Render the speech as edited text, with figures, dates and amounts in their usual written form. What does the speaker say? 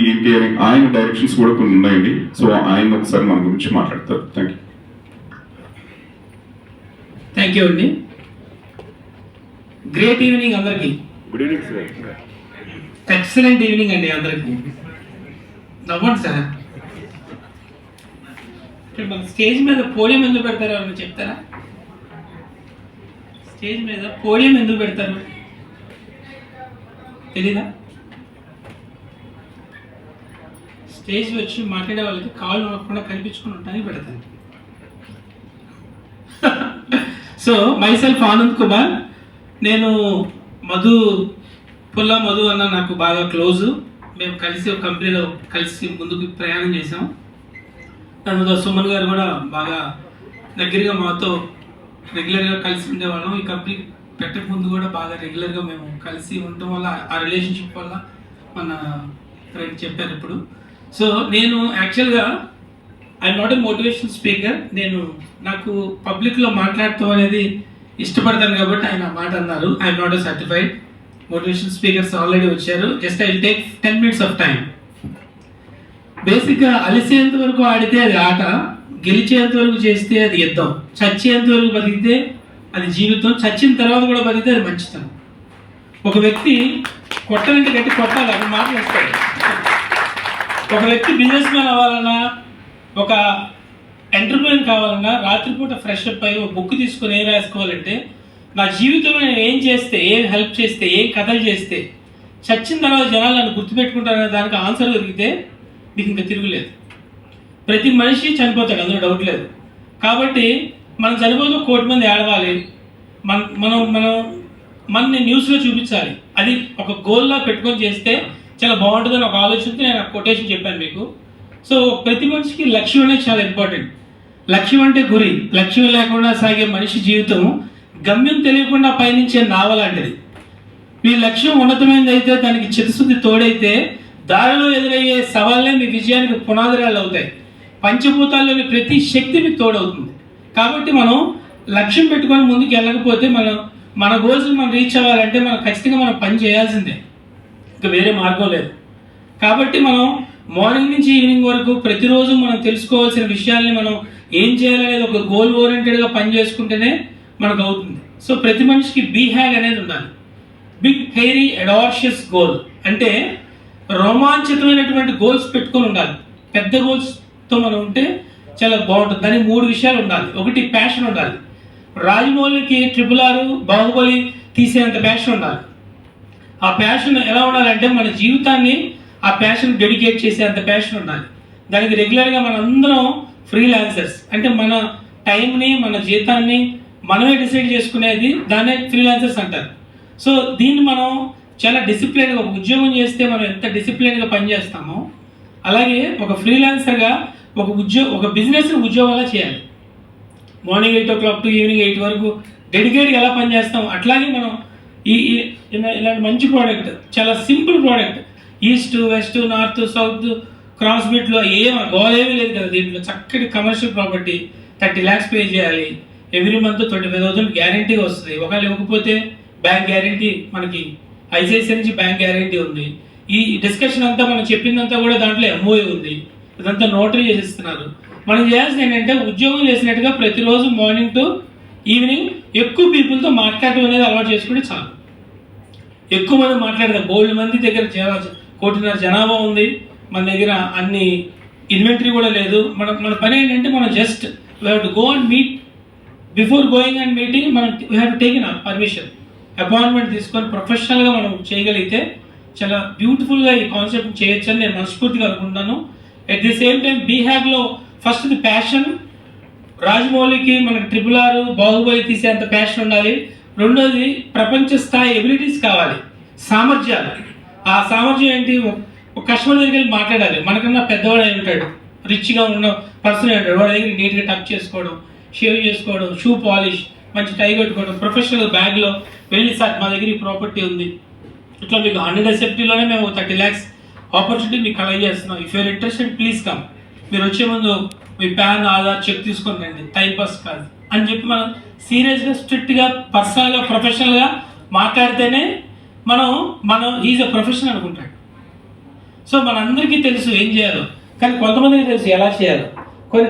ఏంటి అని ఆయన డైరెక్షన్స్ కూడా కొన్ని ఉన్నాయండి. సో ఆయన ఒకసారి మన గురించి మాట్లాడతారు. థ్యాంక్ యూ అండి. గ్రేట్ ఈవినింగ్ అందరికి. Good evening sir. Excellent evening అండి అందరికి. నవ్వండి సార్. ఇక్కడ మన స్టేజ్ మీద పోడియం ఎందుకు పెడతారు అని చెప్తారా? స్టేజ్ మీద పోడియం ఎందుకు పెడతారు తెలీదా? స్టేజ్ వచ్చి మాట్లాడే వాళ్ళకి కాళ్ళు నొక్కకుండా కనిపించుకుని ఉంటానికి పెడతాను. So myself Anand Kumar. నేను పుల్లా మధు అన్న నాకు బాగా క్లోజు. మేము కలిసి ఒక కంపెనీలో కలిసి ముందుకు ప్రయాణం చేసాం. దానితో సుమన్ గారు కూడా బాగా దగ్గరగా మాతో రెగ్యులర్గా కలిసి ఉండేవాళ్ళం. ఈ కంపెనీ పెట్టక ముందు కూడా బాగా రెగ్యులర్గా మేము కలిసి ఉండటం వల్ల ఆ రిలేషన్షిప్ వల్ల మన ఫ్రెండ్ చెప్పారు ఇప్పుడు. సో నేను యాక్చువల్గా I'm not a motivation speaker. నాకు పబ్లిక్లో మాట్లాడటం అనేది ఇష్టపడతాను కాబట్టి ఆయన మాట అన్నారు. I'm not a certified motivation speakers already వచ్చారు. Just I will take 10 minutes of time. బేసిక్గా అలిసేంత వరకు ఆడితే అది ఆట, గెలిచేంత వరకు చేస్తే అది యుద్ధం, చచ్చేంత వరకు బతికితే అది జీవితం, చచ్చిన తర్వాత కూడా బతికితే అది మంచితనం. ఒక వ్యక్తి కొట్టాలంటే గట్టి కొట్టాలి, అది మాట్లాడతాడు. ఒక వ్యక్తి బిజినెస్ మ్యాన్ అవ్వాలన్నా, ఒక ఎంటర్ప్రెన్యూర్ కావాలన్నా రాత్రిపూట ఫ్రెష్ అప్ అయ్యి ఒక బుక్ తీసుకొని ఏం రాసుకోవాలంటే నా జీవితంలో నేను ఏం చేస్తే, ఏం హెల్ప్ చేస్తే, ఏం కథలు చేస్తే చచ్చిన తర్వాత జనాలు నన్ను గుర్తుపెట్టుకుంటారనే దానికి ఆన్సర్ దొరికితే మీకు ఇంకా తిరుగులేదు. ప్రతి మనిషి చనిపోతాడు, అందులో డౌట్ లేదు. కాబట్టి మనం చనిపోతే 1 కోటి మంది ఏడవాలి, మనని న్యూస్లో చూపించాలి. అది ఒక గోల్లా పెట్టుకొని చేస్తే చాలా బాగుంటుందని ఒక ఆలోచనతో నేను కొటేషన్ చెప్పాను మీకు. సో ప్రతి మనిషికి లక్ష్యం అనేది చాలా ఇంపార్టెంట్. లక్ష్యం అంటే గురి. లక్ష్యం లేకుండా సాగే మనిషి జీవితం గమ్యం తెలియకుండా పయనించే నావ లాంటిది. మీ లక్ష్యం ఉన్నతమైనది అయితే, దానికి చిత్తశుద్ధి తోడైతే దారిలో ఎదురయ్యే సవాళ్ళే మీ విజయానికి పునాదిరాళ్ళు అవుతాయి. పంచభూతాల్లోని ప్రతి శక్తి మీకు తోడవుతుంది. కాబట్టి మనం లక్ష్యం పెట్టుకొని ముందుకు వెళ్ళకపోతే మన గోల్స్ మనం రీచ్ అవ్వాలంటే మనం ఖచ్చితంగా మనం పని చేయాల్సిందే, ఇంకా వేరే మార్గం లేదు. కాబట్టి మనం మార్నింగ్ నుంచి ఈవినింగ్ వరకు ప్రతిరోజు మనం తెలుసుకోవాల్సిన విషయాల్ని మనం ఏం చేయాలనేది ఒక గోల్ ఓరియంటెడ్గా పని చేసుకుంటేనే మనకు అవుతుంది. సో ప్రతి మనిషికి హ్యాగ్ అనేది ఉండాలి. బిగ్ హెయిరీ అడార్షియస్ గోల్ అంటే రోమాంచితమైనటువంటి గోల్స్ పెట్టుకొని ఉండాలి. పెద్ద గోల్స్తో మనం ఉంటే చాలా బాగుంటుంది. దానికి 3 విషయాలు ఉండాలి. ఒకటి ప్యాషన్ ఉండాలి. రాజమౌళికి RRR, బాహుబలి తీసేంత ప్యాషన్ ఉండాలి. ఆ ప్యాషన్ ఎలా ఉండాలంటే మన జీవితాన్ని ఆ ప్యాషన్ డెడికేట్ చేసేంత ప్యాషన్ ఉండాలి. దానికి రెగ్యులర్గా మన అందరం ఫ్రీలాన్సర్స్, అంటే మన టైంని, మన జీతాన్ని మనమే డిసైడ్ చేసుకునేది, దాన్నే ఫ్రీలాన్సర్స్ అంటారు. సో దీన్ని మనం చాలా డిసిప్లిన్గా, ఒక ఉద్యోగం చేస్తే మనం ఎంత డిసిప్లిన్గా పనిచేస్తామో అలాగే ఒక ఫ్రీలాన్సర్గా ఒక బిజినెస్ ఉద్యోగాలా చేయాలి. మార్నింగ్ 8 o'clock టు ఈవినింగ్ 8 వరకు డెడికేట్గా ఎలా పనిచేస్తాం అట్లాగే మనం ఇలాంటి మంచి ప్రోడక్ట్, చాలా simple product, east, west, north, south, cross బిట్లో గోలేమీ లేదు కదా. దీంట్లో చక్కటి కమర్షియల్ ప్రాపర్టీ, 30 lakhs పే చేయాలి. ఎవ్రీ మంత్ 25,000 గ్యారంటీగా వస్తుంది. ఒకవేళ ఇవ్వకపోతే బ్యాంక్ గ్యారంటీ, మనకి ఐసిఐసిఐ నుంచి బ్యాంక్ గ్యారంటీ ఉంది. ఈ డిస్కషన్ అంతా మనం చెప్పిందంతా కూడా దాంట్లో MOA ఉంది. ఇదంతా నోటరీ చేసిస్తున్నారు. మనం చేయాల్సింది ఏంటంటే ఉద్యోగం చేసినట్టుగా ప్రతిరోజు మార్నింగ్ టు ఈవినింగ్ ఎక్కువ పీపుల్తో మాట్లాడటం అనేది అలవాటు చేసుకుంటే చాలు. ఎక్కువ మంది మాట్లాడదాం. 1,000 మంది దగ్గర 1.5 కోటి జనాభా ఉంది. మన దగ్గర అన్ని ఇన్వెంటరీ కూడా లేదు. మన పని ఏంటంటే మనం just we have to go and meet. Before going and meeting మనం we have to take in permission, appointment తీసుకొని ప్రొఫెషనల్గా మనం చేయగలిగితే చాలా బ్యూటిఫుల్గా ఈ కాన్సెప్ట్ చేయొచ్చని నేను మనస్ఫూర్తిగా అనుకుంటున్నాను. అట్ ది సేమ్ టైం హ్యాగ్లో ఫస్ట్ ది ప్యాషన్. రాజమౌళికి మనకి RRR, బాహుబలి తీసేంత ప్యాషన్ ఉండాలి. రెండోది ప్రపంచ స్థాయి ఎబిలిటీస్ కావాలి, సామర్థ్యాలు. ఆ సామర్థ్యం ఏంటి? ఒక కస్టమర్ దగ్గరికి వెళ్ళి మాట్లాడాలి. మనకన్నా పెద్దవాడు అయి ఉంటాడు, రిచ్గా ఉన్న పర్సన్ అయి ఉంటాడు. వాడి దగ్గర నీట్గా టచ్ చేసుకోవడం, షేవ్ చేసుకోవడం, షూ పాలిష్, మంచి టై కట్టుకోవడం, ప్రొఫెషనల్ బ్యాగ్లో వెళ్ళి సార్ మా దగ్గర ఈ ప్రాపర్టీ ఉంది, ఇట్లా మీకు 100 SFTలోనే మేము 30 lakhs ఆపర్చునిటీ మీకు కలెక్ట్ చేస్తున్నాం. If you're interested please come. మీరు వచ్చే ముందు మీ పాన్, ఆధార్ చెక్ తీసుకొని రండి, టైం పాస్ కాదు అని చెప్పి మనం సీరియస్గా, స్ట్రిక్ట్గా, పర్సనల్గా, ప్రొఫెషనల్గా మాట్లాడితేనే మనం ఈజ్ అ ప్రొఫెషనల్ అనుకుంటాడు. సో మనందరికీ తెలుసు ఏం చేయాలో, కానీ కొంతమందికి తెలుసు ఎలా చేయాలో. కొన్ని